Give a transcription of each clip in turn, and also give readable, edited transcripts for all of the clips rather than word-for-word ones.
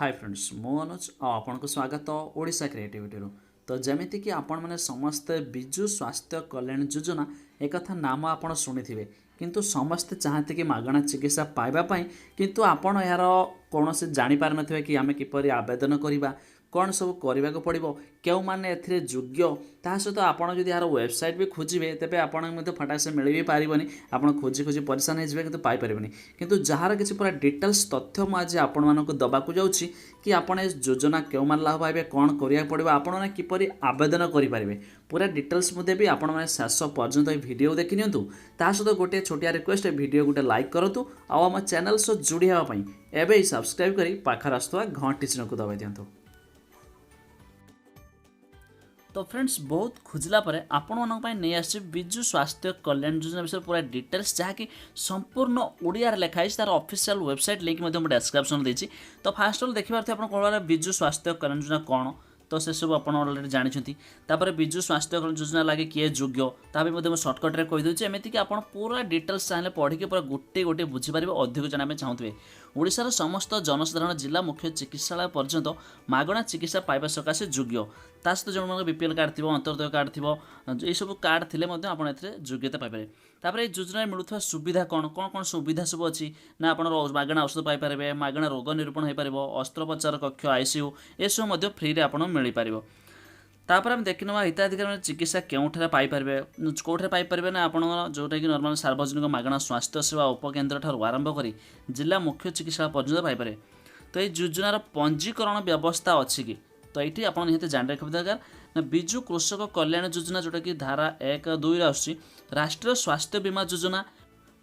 Hi friends मु अनुज आपको स्वागत ओडिशा क्रिएटिविटी तो जमीती कि आपण मैंने समस्ते विजु स्वास्थ्य कल्याण योजना एक नाम आप शुणी किंतु समस्ते चाहते कि मागणा चिकित्सा पाइबापी किंतु आपण यार कौन से जापार नथिबे कि आमे किपरि आवेदन करवा कौन सब करने को पड़ो क्यों मैंने योग्य ता सहित आपड़ जब यार वेबसाइट भी खोजे तेज आपको फटाक से मिल भी पारबनी आप खोजी खोजी परेशान हो कि पाइपर किंतु जार किसी पूरा डिटेल्स तथ्य मुझे आपण मानक दबाक जाऊँगी कि आपड़ योजना क्यों मान लाभ पाइबे कौन करा पड़ो आपने किपरि आवेदन करेंगे पूरा डिटेल्स मुझे भी आपण मैंने शेष पर्यंत भिडियो देखी नियंतु ता सहित गोटे छोटिया रिक्वेस्ट भिडियो गोटे लाइक करूँ आम चैनल सह जोड़ी हाँपाई एवं सब्सक्राइब कर पाखर आसुवा घंटी चिन्ह को दबाई दिंतु। तो फ्रेंड्स बहुत खोजला पर आपण नहीं आसी विजु स्वास्थ्य कल्याण योजना विषय पूरा डिटेल्स जहाँकि संपूर्ण ओडिया लिखाई तार ऑफिशियल वेबसाइट लिंक डिस्क्रिप्शन देती। तो फास्ट ऑल देखिए आप कौन विजु स्वास्थ्य कल्याण योजना कौन तो से सब आप अलरेडी जानते विजु स्वास्थ्य कल्याण योजना लगे किए योग्य ताकि सर्टकट्रे कहीदे एमती कि आप पूरा डिटेल्स चाहिए पढ़ी पूरा गोटे गोटे बुझीपारे अधिक जानते चाहूे ओडिशार समस्त जनसाधारण जिला मुख्य चिकित्सालय पर्यंत मागणा चिकित्सा पाइबा सकाशे योग्य ता सहित जो बीपीएल कार्ड थी अंत्योदय कार्ड थी ये सब कार्ड थे योग्यता पाइपर तापर ये योजना मिलूवा सुविधा कौन कौन कौन सुविधा सब अच्छी ना आप मागणा औषध पाइपर मागणा रोग निरूपण हो पार अस्त्रोपचार कक्ष आईसीयू ये सब फ्री आप मिल पार तापर आम देखने हिताधिकारी चिकित्सा केउठे पाइपर कौटे पाइपर ना आप जोटा कि नर्माल सार्वजनिक मागणा स्वास्थ्य सेवा उपकेन्द्र ठार आरंभ कर जिला मुख्य चिकित्सा पर्यटन पाइपर। तो ये योजनार पंजीकरण व्यवस्था अच्छी कि तो ये आप निहत जान रखा दरकार ना विजु कृषक कल्याण योजना जोटा कि धारा 1-2 आसूँ राष्ट्रीय स्वास्थ्य बीमा योजना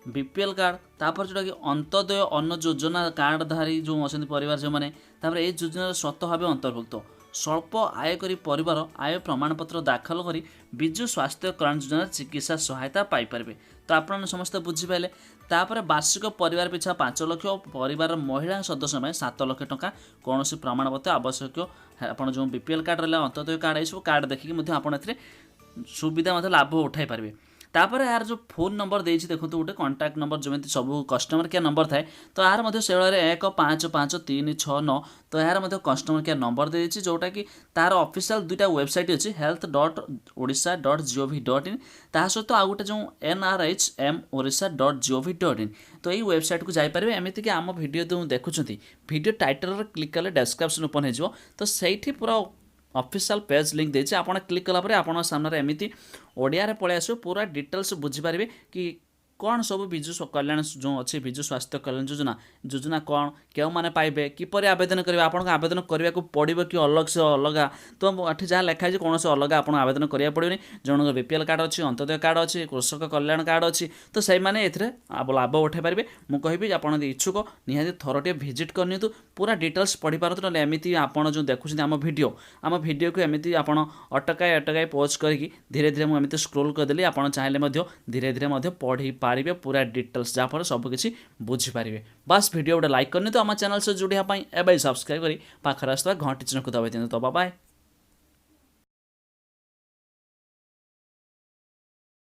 बीपीएल कार्ड तापर जोटा कि अंत्योदय अन्न योजना कार्डधारी जो अच्छा परिवार जो मैंने ये योजनार स्वतः भाव अंतर्भुक्त स्वल्प आयकरी परिवार आय प्रमाणपत्र दाखल कर विजु स्वास्थ्य कल्याण योजना चिकित्सा सहायता पाइपर। तो आप समस्त बुझीपारे तापर वार्षिक परिवार पिछा 5 लाख परिवार महिला सदस्य 7 लाख टंका कौन प्रमाणपत्र आवश्यक आप जो बीपीएल कार्ड रहा अंत्योदय कार्ड ये सब कार्ड देखिए आप सुविधा लाभ उठाई पारे। तापर यार जो फोन नंबर देती देखो गोटे कॉन्टैक्ट नंबर जमी सब कस्टमर केयर नंबर थाए तो यार से 155369 तो यार कस्टमर केयर नंबर देती जोटा कि तार ऑफिशियल 2टा वेबसाइट अच्छी health.odisha.gov.in ता सहित आउ गोटे जो nrhmorissa.gov.in तो यही वेबसाइट को जापारे एमती कि आम भिडियो जो देखुं भिडियो टाइटल क्लिक कले डिस्क्रिप्शन ओपन हो तो सही पूरा ऑफिशियल पेज लिंक देती आप क्लिक कलापर आप सामने एमती ओडिया पलि आस पूरा डिटेल्स बुझीपारे कि कौन सब विजु कल्याण जो अच्छे विजु स्वास्थ्य कल्याण योजना कौन क्यों मैंने पाइबे किपर आवेदन करेंगे आपको आवेदन करने को पड़ो कि अलग से अलग तो ये जहाँ लिखाई कौन से अलग आप आवेदन करा पड़ोनी जन बीपीएल कार्ड अच्छी अंत्योदय कार्ड अच्छी कृषक कल्याण कार्ड अच्छी तो से मैंने लाभ उठाई पारे मुझे कहि आप इच्छुक निहाती थरटे भिजिट करनी पूरा डिटेल्स पढ़ी पारत ना एमती आप जो देखुं आम भिडियो को एमती आप अटकाई पोज करके धीरे धीरे मुझे स्क्रोल करदेली आप चाहिए धीरे धीरे पढ़ी पारे पूरा डिटेल्स जहाँफल सबकि बुझीपारे। बस वीडियो गोटे लाइक करनी तो आम चैनल से जोड़ापी एवं सब्सक्राइब कर पाखर आसुवा घंटी चिन्ह को दबाई दिखाँ। तो बाय।